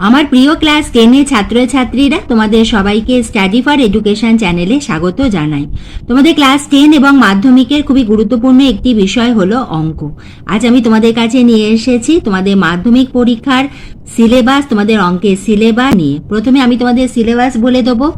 আমার প্রিয় ক্লাস 10 এর ছাত্রছাত্রীরা, তোমাদের সবাইকে স্টাডি ফর এডুকেশন চ্যানেলে স্বাগত জানাই। তোমাদের ক্লাস 10 এবং মাধ্যমিকের খুবই গুরুত্বপূর্ণ একটি বিষয় হলো অঙ্ক। আজ আমি তোমাদের কাছে নিয়ে এসেছি তোমাদের মাধ্যমিক পরীক্ষার সিলেবাস, তোমাদের অঙ্কের সিলেবাস নিয়ে। প্রথমে আমি তোমাদের সিলেবাস বলে দেবো।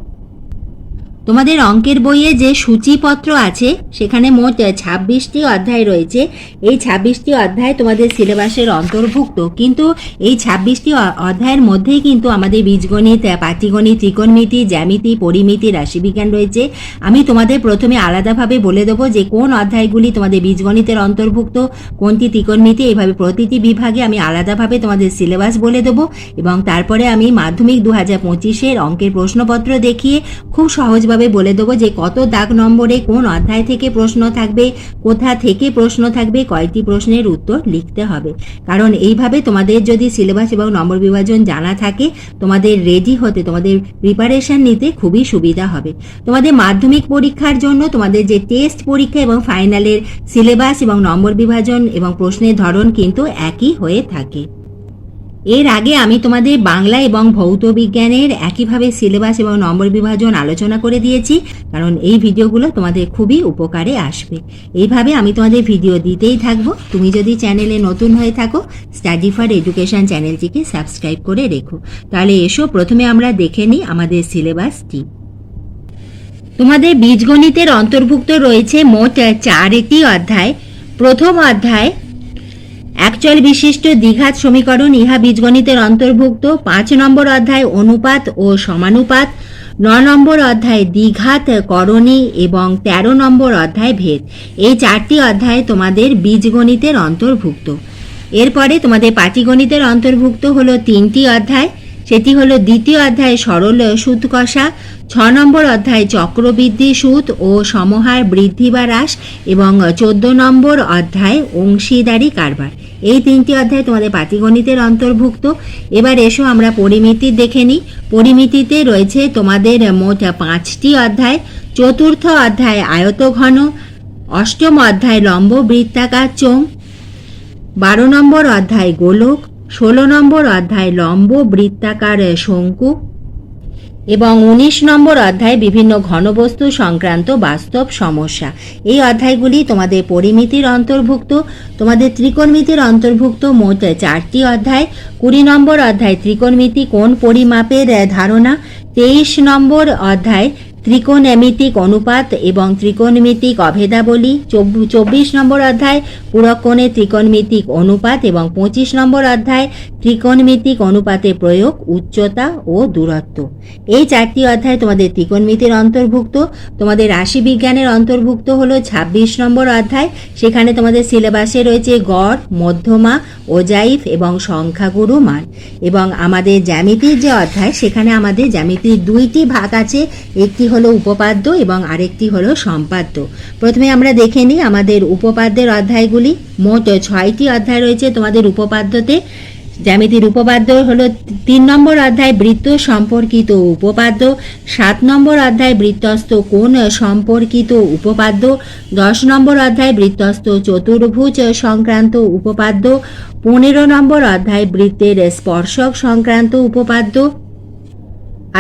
তোমাদের অঙ্কের বইয়ে যে সূচিপত্র আছে সেখানে মোট 26টি অধ্যায় রয়েছে। এই 26টি অধ্যায় তোমাদের সিলেবাসের অন্তর্ভুক্ত, কিন্তু এই 26টি অধ্যায়ের মধ্যেই কিন্তু আমাদের বীজগণিত, পাটিগণিত, ত্রিকোণমিতি, জ্যামিতি, পরিমিতি, রাশিবিজ্ঞান রয়েছে। আমি তোমাদের প্রথমে আলাদাভাবে বলে দেবো যে কোন অধ্যায়গুলি তোমাদের বীজগণিতের অন্তর্ভুক্ত, কোনটি ত্রিকোণমিতি, এইভাবে প্রতিটি বিভাগে আমি আলাদাভাবে তোমাদের সিলেবাস বলে দেবো এবং তারপরে আমি মাধ্যমিক 2025-এর অঙ্কের প্রশ্নপত্র দেখিয়ে খুব সহজভাবে বলে দেবো যে কত দাগ নম্বরে কোন অধ্যায় থেকে প্রশ্ন থাকবে, কোথা থেকে প্রশ্ন থাকবে, কয়টি প্রশ্নের উত্তর লিখতে হবে। কারণ এইভাবে তোমাদের যদি সিলেবাস এবং নম্বর বিভাজন জানা থাকে, তোমাদের রেডি হতে, তোমাদের প্রিপারেশন নিতে খুবই সুবিধা হবে। তোমাদের মাধ্যমিক পরীক্ষার জন্য তোমাদের যে টেস্ট পরীক্ষা এবং ফাইনালের সিলেবাস এবং নম্বর বিভাজন এবং প্রশ্নের ধরন কিন্তু একই হয়ে থাকে। এর আগে আমি তোমাদের বাংলা এবং ভৌত বিজ্ঞানের একইভাবে সিলেবাস এবং নম্বর বিভাজন আলোচনা করে দিয়েছি, কারণ এই ভিডিওগুলো তোমাদের খুবই উপকারে আসবে। এইভাবে আমি তোমাদের ভিডিও দিতেই থাকবো। তুমি যদি চ্যানেলে নতুন হয়ে থাকো, স্টাডি ফর এডুকেশন চ্যানেলটিকে সাবস্ক্রাইব করে রেখো। তাহলে এসো প্রথমে আমরা দেখে নিই আমাদের সিলেবাসটি। তোমাদের বীজগণিতের অন্তর্ভুক্ত রয়েছে মোট 4টি অধ্যায়। প্রথম অধ্যায় একচল বিশিষ্ট দ্বিঘাত সমীকরণ, ইহা বীজগণিতের অন্তর্ভুক্ত। 5 নম্বর অধ্যায় অনুপাত ও সমানুপাত, 9 নম্বর অধ্যায় দ্বিঘাত করণী এবং 13 নম্বর অধ্যায় ভেদ। এই 4টি অধ্যায় তোমাদের বীজগণিতের অন্তর্ভুক্ত। এরপরে তোমাদের পাটিগণিতের অন্তর্ভুক্ত হলো 3টি অধ্যায়। সেটি হলো দ্বিতীয় অধ্যায় সরল সুদ কষা, 6 নম্বর অধ্যায় চক্রবৃদ্ধি সুদ ও সমহার বৃদ্ধি বা হ্রাস এবং 14 নম্বর অধ্যায় অংশীদারি কারবার। এই 3টি অধ্যায় তোমাদের পাটিগণিতের অন্তর্ভুক্ত। এবার এসো আমরা পরিমিতি দেখে নিই। পরিমিতিতে রয়েছে তোমাদের মোট 5টি অধ্যায়। চতুর্থ অধ্যায় আয়তঘন, অষ্টম অধ্যায় লম্ব বৃত্তাকার চোঙ, 12 নম্বর অধ্যায় গোলক, 16 নম্বর অধ্যায় লম্ব বৃত্তাকার শঙ্কু এবং 19 নম্বর অধ্যায় বিভিন্ন ঘনবস্তু সংক্রান্ত বাস্তব সমস্যা। এই অধ্যায়গুলি তোমাদের পরিমিতির অন্তর্ভুক্ত। তোমাদের ত্রিকোণমিতির অন্তর্ভুক্ত মোট 4টি অধ্যায়। 20 নম্বর অধ্যায় ত্রিকোণমিতি কোণ পরিমাপের ধারণা, 23 নম্বর অধ্যায় ত্রিকোণমিতিক অনুপাত এবং ত্রিকোণমিতিক অভেদাবলী, 24 নম্বর অধ্যায় পুরকোণে ত্রিকোণমিতিক অনুপাত এবং 25 নম্বর অধ্যায় ত্রিকোণমিতিক অনুপাতে প্রয়োগ, উচ্চতা ও দূরত্ব। এই 4টি অধ্যায় তোমাদের ত্রিকোণমিতির অন্তর্ভুক্ত। তোমাদের রাশিবিজ্ঞানের অন্তর্ভুক্ত হলো 26 নম্বর অধ্যায়। সেখানে তোমাদের সিলেবাসে রয়েছে গড়, মধ্যমা, ওজাইফ এবং সংখ্যাগুরু মান। এবং আমাদের জ্যামিতির যে অধ্যায়, সেখানে আমাদের জ্যামিতির 2টি ভাগ আছে, একটি হলো উপপাদ্য এবং আরেকটি হলো সম্পাদ্য। প্রথমে আমরা দেখে নিই আমাদের উপপাদ্যের অধ্যায়গুলি। মোট 6টি অধ্যায় রয়েছে তোমাদের উপপাদ্যতে। জ্যামিতির উপপাদ্য হলো 3 নম্বর অধ্যায় বৃত্ত সম্পর্কিত উপপাদ্য, 7 নম্বর অধ্যায় বৃত্তস্থ কোণ সম্পর্কিত উপপাদ্য, 10 নম্বর অধ্যায় বৃত্তস্থ চতুর্ভুজ সংক্রান্ত উপপাদ্য, 15 নম্বর অধ্যায় বৃত্তের স্পর্শক সংক্রান্ত উপপাদ্য,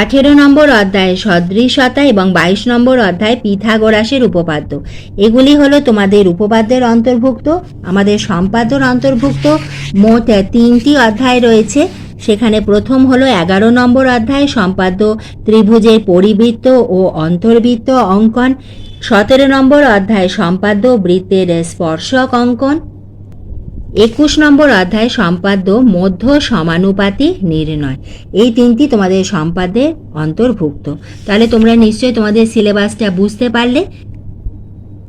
18 নম্বর অধ্যায় সদৃশতা এবং 22 নম্বর অধ্যায় পিথাগোরাসের উপপাদ্য। এগুলি হলো তোমাদের উপপাদ্যের অন্তর্ভুক্ত। আমাদের সম্পাদ্যর অন্তর্ভুক্ত মোট 3টি অধ্যায় রয়েছে। সেখানে প্রথম হলো 11 নম্বর অধ্যায় সম্পাদ্য ত্রিভুজের পরিবৃত্ত ও অন্তর্বৃত্ত অঙ্কন, 17 নম্বর অধ্যায় সম্পাদ্য বৃত্তের স্পর্শক অঙ্কন, 21 নম্বর অধ্যায় সম্পাদ্য মধ্য সমানুপাতি নির্ণয়। এই 3টি তোমাদের সম্পাদ্যের অন্তর্ভুক্ত। তাহলে তোমরা নিশ্চয়ই তোমাদের সিলেবাসটা বুঝতে পারলে।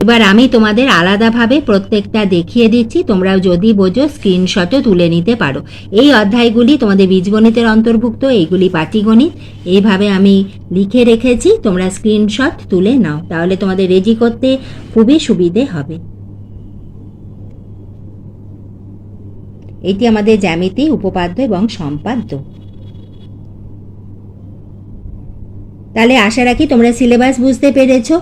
এবার আমি তোমাদের আলাদাভাবে প্রত্যেকটা দেখিয়ে দিচ্ছি, তোমরা যদি বোঝো স্ক্রিনশটও তুলে নিতে পারো। এই অধ্যায়গুলি তোমাদের বীজগণিতের অন্তর্ভুক্ত, এইগুলি পাটিগণিত। এইভাবে আমি লিখে রেখেছি, তোমরা স্ক্রিনশট তুলে নাও, তাহলে তোমাদের রেডি করতে খুবই সুবিধে হবে। এটি আমাদের জ্যামিতি, উপপাদ্য এবং সম্পাদ্য। তাহলে আশা রাখি তোমরা সিলেবাস বুঝতে পেরেছো।